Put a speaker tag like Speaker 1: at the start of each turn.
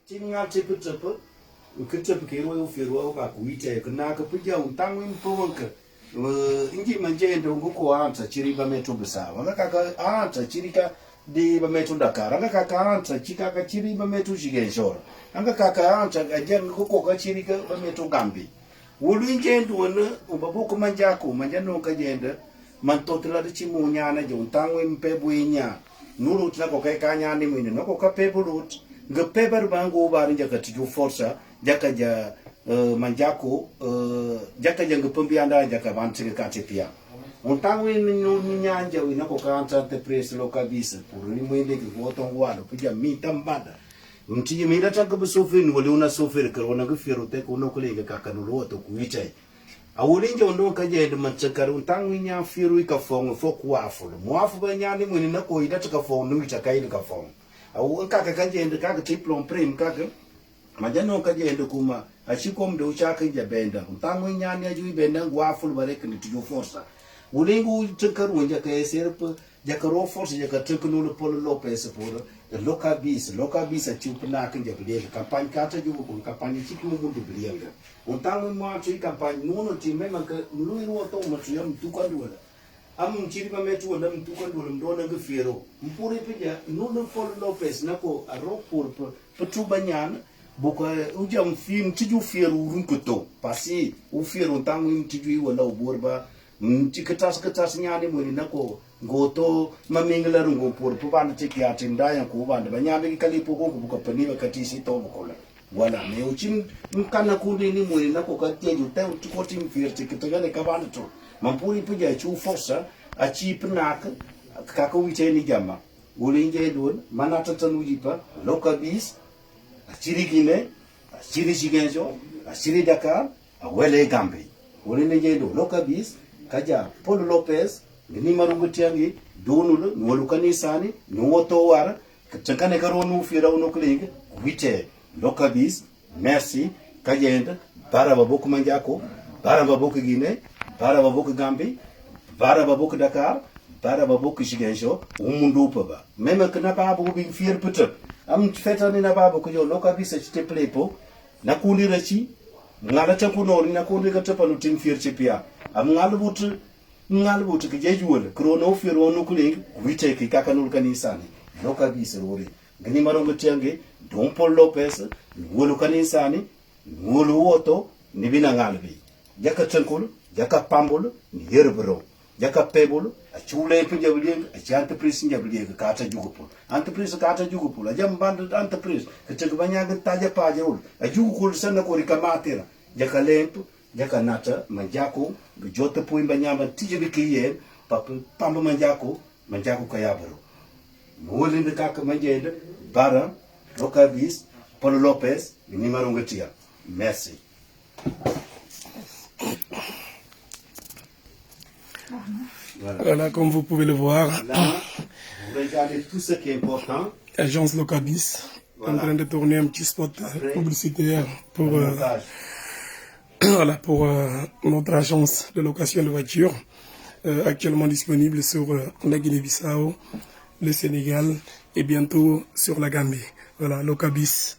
Speaker 1: Tinga tipe tipe, ketipe kiro yo firo ka kuite kana ka pija utangu imponka. Ingi manje ndo nguko anta chiriba metu besa. Wanga kaka anta chirika di ba metu Dakar. Wanga kaka anta chika ka chiriba metu Ziguinchor. Wanga kaka anta ajen nguko ka chirika ba metu Gambi. Wulunje ndo wana ubabuko manjako manjano ka jenda mantotela de chimunyana je utangu impebu inya. Nuru tnako kai kanya ni mwini nako ka pebulut. Nga peber bango bari jaka tiju forsa jaka ja manjako jaka ja ngepembianda jaka bantsike katepia ontangu ni nyanja wina ko kanta te press lokabisa pour ni mwende ki voton walo pija mita mbada mtiji mira tanka besofin wali una sofer kar wana gfero te ko no kolega kakanulu to kuitai awulinje ondo kaje de matsakar ontangu nya firu ka fongo foku afu mo afu banyani mwini nako ida taka fongo no itakai ka fongo au kaka kanje kaka diplom prim kaka majano kaje kuma achikom do chaka jabenda untangu nyani aju benda ngwaful barek ni tujo forsa ulingu tekaru nja ka serp jakaro forsa jakatuk no polo lopes por loka bis achupna kan jabde kampanye kata ju ko kampanye chiki mu mundu blianga untangu mo achi kampanye nuno time manka nulu to matuyam tukanduala am chiriba metu wala mtukanduala mdona ngefero mpuri pija nuno polo lopes nako aropur petubanyana boka uja mfim tiju fieru runkuto pasi u fieru tangu tiju wala uborba katas nyani mwini nako ngoto mamingala rungo por pubana tiki atinda ya kubanda banyambe kalipo ko buka paniwa katisi to bukola wala me uchim mkana kundi ni mwini nako katia juta utukoti mfir tikitogale kabana to mampuri puja chu forsa achi pnaka kaka wite jama ulinje don manata tanujipa lokabis Achiri Guinée, achiri Ziguinchor, achiri Dakar, awele Gambi. Wole jendo lokabis kaja Paul Lopez, ni marungutiangi donul nwolukani sani nwoto wara katakane karonu fira unokling wite lokabis merci kajenda bara baboku manjako, bara baboku Guinée, bara baboku Gambi, bara baboku Dakar, bara baboku Ziguinchor, umundu paba. Meme kana babu bin fier putup. Am feta ni na baba ko yo loka bisa chite plepo na kundi rachi ngala ta kuno ni na kundi ka tapa no tim fier chipia am ngal but ke jejuol krono fier wono kuling wite ki kaka nul kanisani loka bisa rori ngani marongo tiange Don Paul Lopez wolo kanisani wolo woto ni bina ngalbi jaka tankul jaka pambol ni yerbro jaka pebol a chule pe jabling a chante pris jabling ka ata jugupul entreprise ka ata jugupul a jam band entreprise ka tek banya ga taja pajul a jugukul sana ko rikamatera jaka lemp jaka nata manjako ga jota puin banya ba tije bi kiye pamba manjako ka yabaro molinde ka ka manjede bara lokabis Paul Lopez ni marongatia merci.
Speaker 2: Voilà, comme vous pouvez le voir,
Speaker 1: là, vous regardez tout ce qui est important.
Speaker 2: Agence Locabis, voilà. En train de tourner un petit spot publicitaire pour, voilà, pour notre agence de location de voitures, actuellement disponible sur la Guinée-Bissau, le Sénégal et bientôt sur la Gambie. Voilà, Locabis.